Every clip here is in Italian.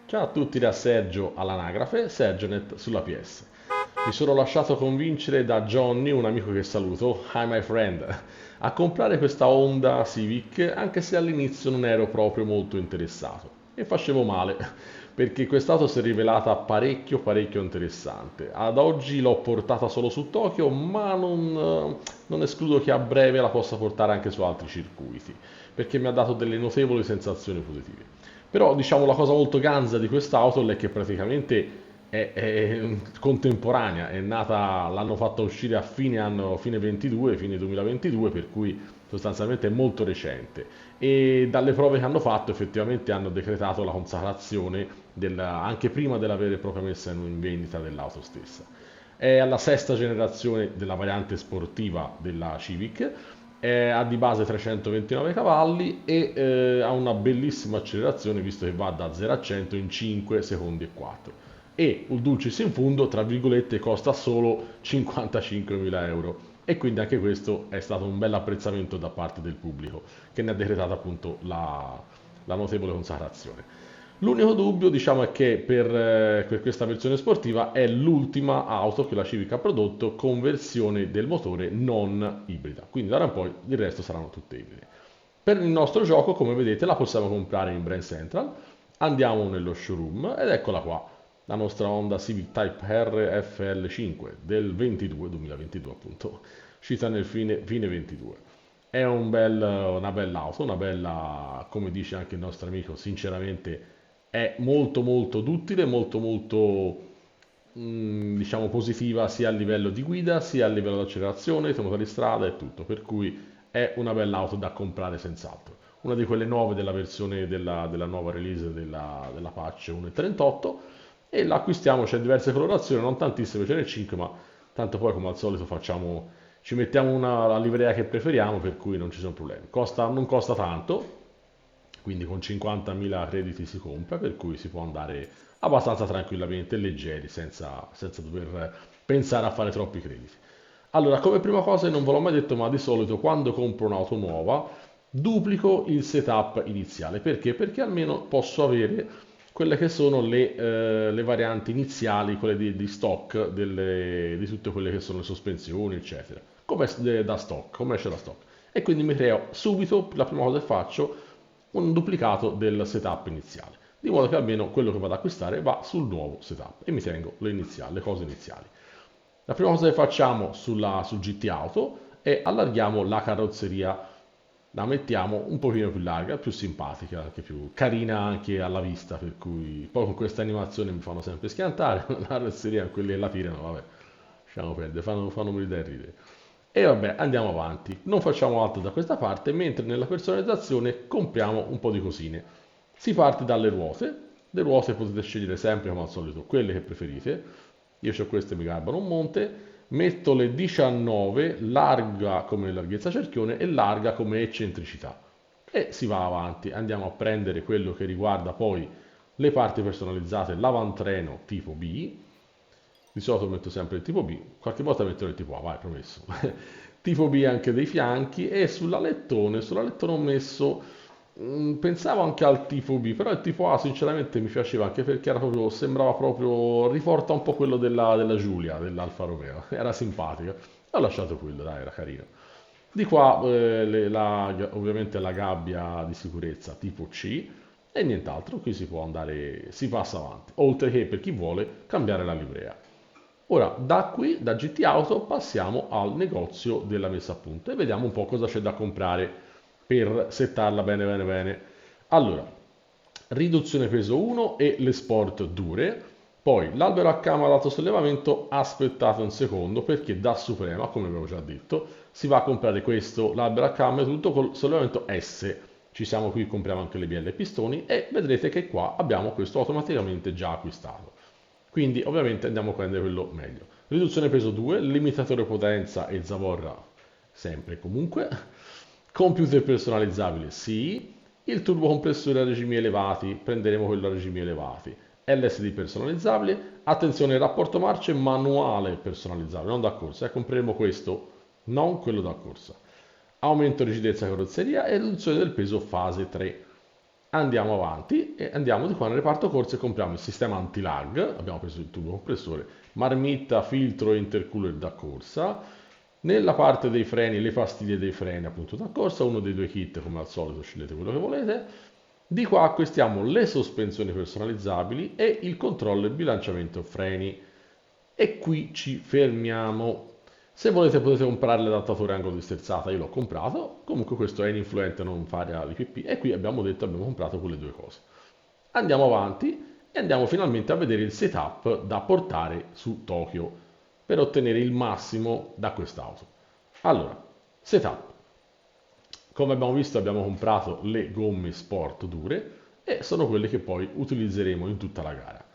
Ciao a tutti da Sergio all'anagrafe, Sergionet sulla PS. Mi sono lasciato convincere da Johnny, un amico che saluto, hi my friend, a comprare questa Honda Civic anche se all'inizio non ero proprio molto interessato. E facevo male, perché quest'auto si è rivelata parecchio interessante. Ad oggi l'ho portata solo su Tokyo, ma non escludo che a breve la possa portare anche su altri circuiti, perché mi ha dato delle notevoli sensazioni positive. Però diciamo la cosa molto ganza di quest'auto è che praticamente è contemporanea, è nata, l'hanno fatta uscire a fine anno, fine 22, fine 2022, per cui sostanzialmente è molto recente. E dalle prove che hanno fatto effettivamente hanno decretato la consacrazione anche prima della vera e propria messa in vendita dell'auto stessa. È alla sesta generazione della variante sportiva della Civic, ha di base 329 cavalli e ha una bellissima accelerazione visto che va da 0 a 100 in 5 secondi e 4. E il dulcis in fundo, tra virgolette, costa solo 55.000 euro. E quindi anche questo è stato un bel apprezzamento da parte del pubblico, che ne ha decretato appunto la notevole consacrazione. L'unico dubbio, diciamo, è che per questa versione sportiva è l'ultima auto che la Civic ha prodotto con versione del motore non ibrida, quindi da ora in poi il resto saranno tutte ibride. Per il nostro gioco, come vedete, la possiamo comprare in Brand Central, andiamo nello showroom ed eccola qua, la nostra Honda Civic Type R FL5 del 2022 appunto, uscita nel fine 22. È una bella auto, una bella, come dice anche il nostro amico, sinceramente è molto duttile, diciamo positiva sia a livello di guida, sia a livello di accelerazione, tenuta di strada e tutto, per cui è una bella auto da comprare senz'altro. Una di quelle nuove della versione della nuova release della patch 1.38 e la acquistiamo, c'è diverse colorazioni, non tantissime, ce n'è 5, ma tanto poi come al solito ci mettiamo la livrea che preferiamo, per cui non ci sono problemi. Non costa tanto, quindi con 50.000 crediti si compra, per cui si può andare abbastanza tranquillamente, leggeri, senza dover pensare a fare troppi crediti. Allora, come prima cosa, non ve l'ho mai detto, ma di solito quando compro un'auto nuova, duplico il setup iniziale. Perché? Perché almeno posso avere quelle che sono le varianti iniziali, quelle di stock, di tutte quelle che sono le sospensioni, eccetera. Da stock, come esce da stock. E quindi mi creo subito, la prima cosa che faccio, un duplicato del setup iniziale, di modo che almeno quello che vado ad acquistare va sul nuovo setup e mi tengo le cose iniziali. La prima cosa che facciamo sul GT Auto è allarghiamo la carrozzeria, la mettiamo un pochino più larga, più simpatica, anche più carina anche alla vista, per cui poi con queste animazioni mi fanno sempre schiantare, la carrozzeria, quelli che la tirano, vabbè, lasciamo perdere, fanno morire da ridere. E vabbè, andiamo avanti. Non facciamo altro da questa parte, mentre nella personalizzazione compriamo un po' di cosine. Si parte dalle ruote. Le ruote potete scegliere sempre come al solito quelle che preferite. Io ho queste, mi garbano un monte. Metto le 19, larga come larghezza cerchione e larga come eccentricità. E si va avanti. Andiamo a prendere quello che riguarda poi le parti personalizzate, l'avantreno tipo B. Di solito metto sempre il tipo B, qualche volta metto il tipo A, vai, promesso. Tipo B anche dei fianchi e sull'alettone ho messo, pensavo anche al tipo B, però il tipo A sinceramente mi piaceva anche perché sembrava proprio, riporta un po' quello della Giulia, dell'Alfa Romeo, era simpatica. Ho lasciato quello, dai, era carino. Di qua ovviamente la gabbia di sicurezza tipo C e nient'altro, qui si può andare, si passa avanti, oltre che per chi vuole cambiare la livrea. Ora, da qui, da GT Auto, passiamo al negozio della messa a punto e vediamo un po' cosa c'è da comprare per settarla bene. Allora, riduzione peso 1 e le sport dure. Poi l'albero a cama ad alto sollevamento, aspettate un secondo perché da Suprema, come avevo già detto, si va a comprare questo, l'albero a cama tutto col sollevamento S. Ci siamo qui, compriamo anche le bielle e pistoni e vedrete che qua abbiamo questo automaticamente già acquistato. Quindi ovviamente andiamo a prendere quello meglio. Riduzione peso 2, limitatore potenza e zavorra sempre e comunque. Computer personalizzabile sì. Il turbocompressore a regimi elevati, prenderemo quello a regimi elevati. LSD personalizzabile. Attenzione, rapporto marce manuale personalizzabile, non da corsa. Compreremo questo, non quello da corsa. Aumento rigidezza carrozzeria e riduzione del peso fase 3. Andiamo avanti e andiamo di qua nel reparto corse e compriamo il sistema anti-lag, abbiamo preso il tubo compressore, marmitta, filtro e intercooler da corsa. Nella parte dei freni, le pastiglie dei freni appunto da corsa, uno dei due kit come al solito, scegliete quello che volete. Di qua acquistiamo le sospensioni personalizzabili e il controllo e bilanciamento freni. E qui ci fermiamo. Se volete potete comprare l'adattatore angolo di sterzata, io l'ho comprato, comunque questo è ininfluente, non fare l'IPP e qui abbiamo detto abbiamo comprato quelle due cose. Andiamo avanti e andiamo finalmente a vedere il setup da portare su Tokyo per ottenere il massimo da quest'auto. Allora, setup. Come abbiamo visto abbiamo comprato le gomme sport dure e sono quelle che poi utilizzeremo in tutta la gara.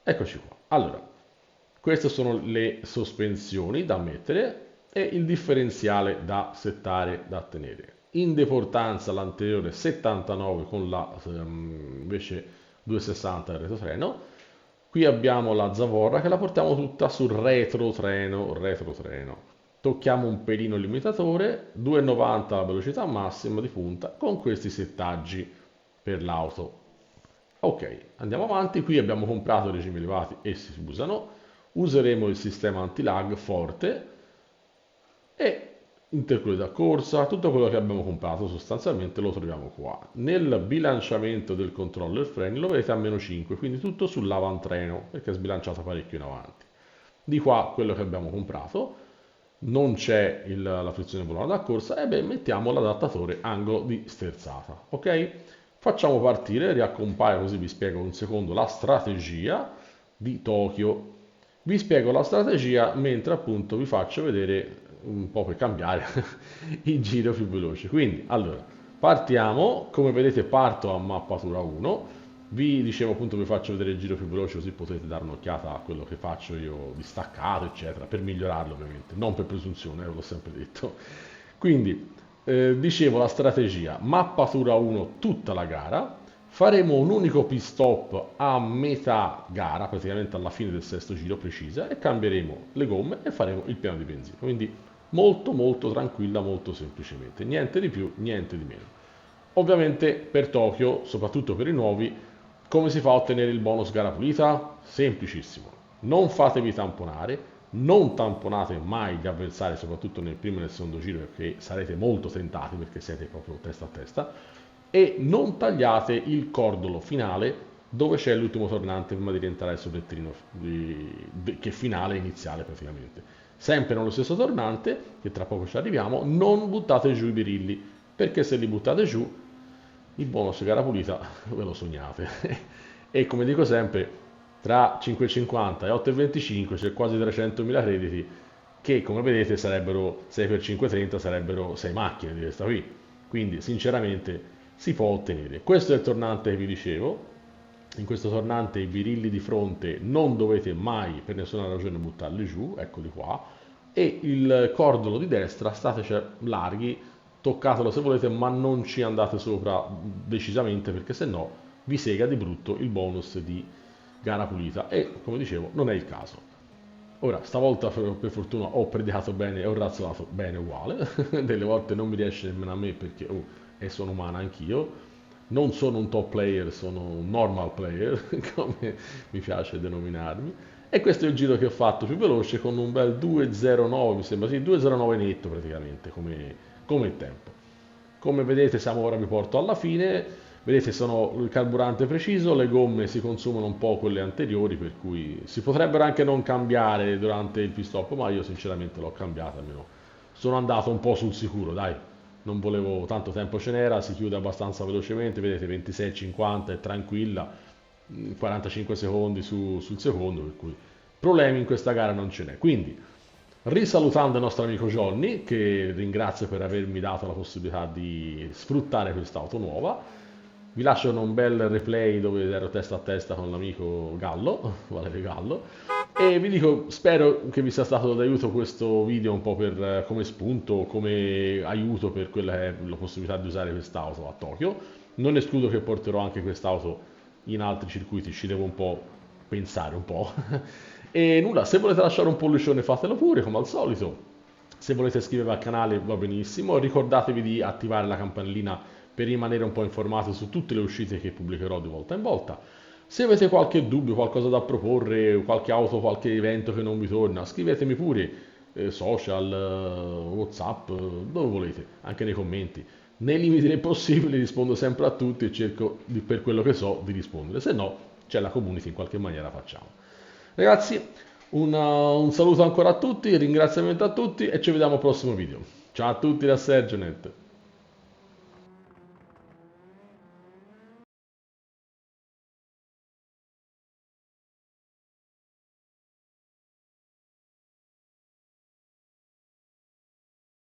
Eccoci qua. Allora, queste sono le sospensioni da mettere e il differenziale da settare, da tenere. In deportanza l'anteriore 79 con la invece 260 il retrotreno. Qui abbiamo la zavorra che la portiamo tutta sul retrotreno, retrotreno. Tocchiamo un pelino il limitatore, 2,90 la velocità massima di punta con questi settaggi per l'auto. Ok, andiamo avanti, qui abbiamo comprato regimi elevati e si usano, useremo il sistema anti-lag forte e intercooler da corsa, tutto quello che abbiamo comprato sostanzialmente lo troviamo qua. Nel bilanciamento del controller freni lo vedete a meno 5, quindi tutto sull'avantreno perché è sbilanciato parecchio in avanti. Di qua quello che abbiamo comprato, non c'è la frizione volante da corsa, e beh mettiamo l'adattatore angolo di sterzata, ok? Facciamo partire, riaccompaio così vi spiego un secondo la strategia di Tokyo. Vi spiego la strategia mentre appunto vi faccio vedere un po' per cambiare il giro più veloce. Quindi, allora, partiamo, come vedete parto a mappatura 1, vi dicevo appunto vi faccio vedere il giro più veloce così potete dare un'occhiata a quello che faccio io di staccato eccetera, per migliorarlo ovviamente, non per presunzione, l'ho sempre detto. Quindi, dicevo la strategia, mappatura 1 tutta la gara, faremo un unico pit stop a metà gara, praticamente alla fine del sesto giro precisa, e cambieremo le gomme e faremo il piano di benzina. Quindi molto molto tranquilla, molto semplicemente, niente di più, niente di meno. Ovviamente per Tokyo, soprattutto per i nuovi, come si fa a ottenere il bonus gara pulita? Semplicissimo. Non fatevi tamponare, non tamponate mai gli avversari, soprattutto nel primo e nel secondo giro, perché sarete molto tentati perché siete proprio testa a testa. E non tagliate il cordolo finale dove c'è l'ultimo tornante prima di rientrare sul rettilineo che è finale iniziale praticamente. Sempre nello stesso tornante, che tra poco ci arriviamo, non buttate giù i birilli, perché se li buttate giù il bonus gara pulita ve lo sognate. E come dico sempre, tra 5,50 e 8,25 c'è quasi 300.000 crediti che come vedete sarebbero 6 per 5,30 sarebbero 6 macchine di questa qui. Quindi sinceramente si può ottenere. Questo è il tornante che vi dicevo. In questo tornante i birilli di fronte non dovete mai per nessuna ragione buttarli giù, eccoli qua. E il cordolo di destra stateci larghi, toccatelo se volete, ma non ci andate sopra decisamente perché sennò vi sega di brutto il bonus di gara pulita e come dicevo non è il caso. Ora, stavolta per fortuna ho predicato bene e ho razzolato bene uguale, delle volte non mi riesce nemmeno a me perché e sono umano anch'io, non sono un top player, sono un normal player, come mi piace denominarmi. E questo è il giro che ho fatto più veloce con un bel 2.09, mi sembra, sì, 2.09 netto praticamente come tempo. Come vedete siamo ora, vi porto alla fine, vedete sono il carburante preciso, le gomme si consumano un po' quelle anteriori, per cui si potrebbero anche non cambiare durante il pit stop, ma io sinceramente l'ho cambiata, almeno sono andato un po' sul sicuro, dai, non volevo tanto tempo ce n'era, si chiude abbastanza velocemente, vedete 26,50 è tranquilla, 45 secondi sul secondo, per cui problemi in questa gara non ce n'è. Quindi, risalutando il nostro amico Johnny, che ringrazio per avermi dato la possibilità di sfruttare quest'auto nuova, vi lascio un bel replay dove ero testa a testa con l'amico Gallo, Valerio Gallo, e vi dico, spero che vi sia stato d'aiuto questo video un po' per, come spunto, come aiuto per quella che è la possibilità di usare quest'auto a Tokyo. Non escludo che porterò anche quest'auto in altri circuiti, ci devo un po' pensare un po'. E nulla, se volete lasciare un pollicione fatelo pure, come al solito. Se volete iscrivervi al canale va benissimo, ricordatevi di attivare la campanellina per rimanere un po' informati su tutte le uscite che pubblicherò di volta in volta. Se avete qualche dubbio, qualcosa da proporre, qualche auto, qualche evento che non vi torna, scrivetemi pure, social, WhatsApp, dove volete, anche nei commenti. Nei limiti del possibile rispondo sempre a tutti e cerco per quello che so di rispondere, se no c'è la community, in qualche maniera facciamo. Ragazzi, un saluto ancora a tutti, ringraziamento a tutti e ci vediamo al prossimo video. Ciao a tutti da Sergionet.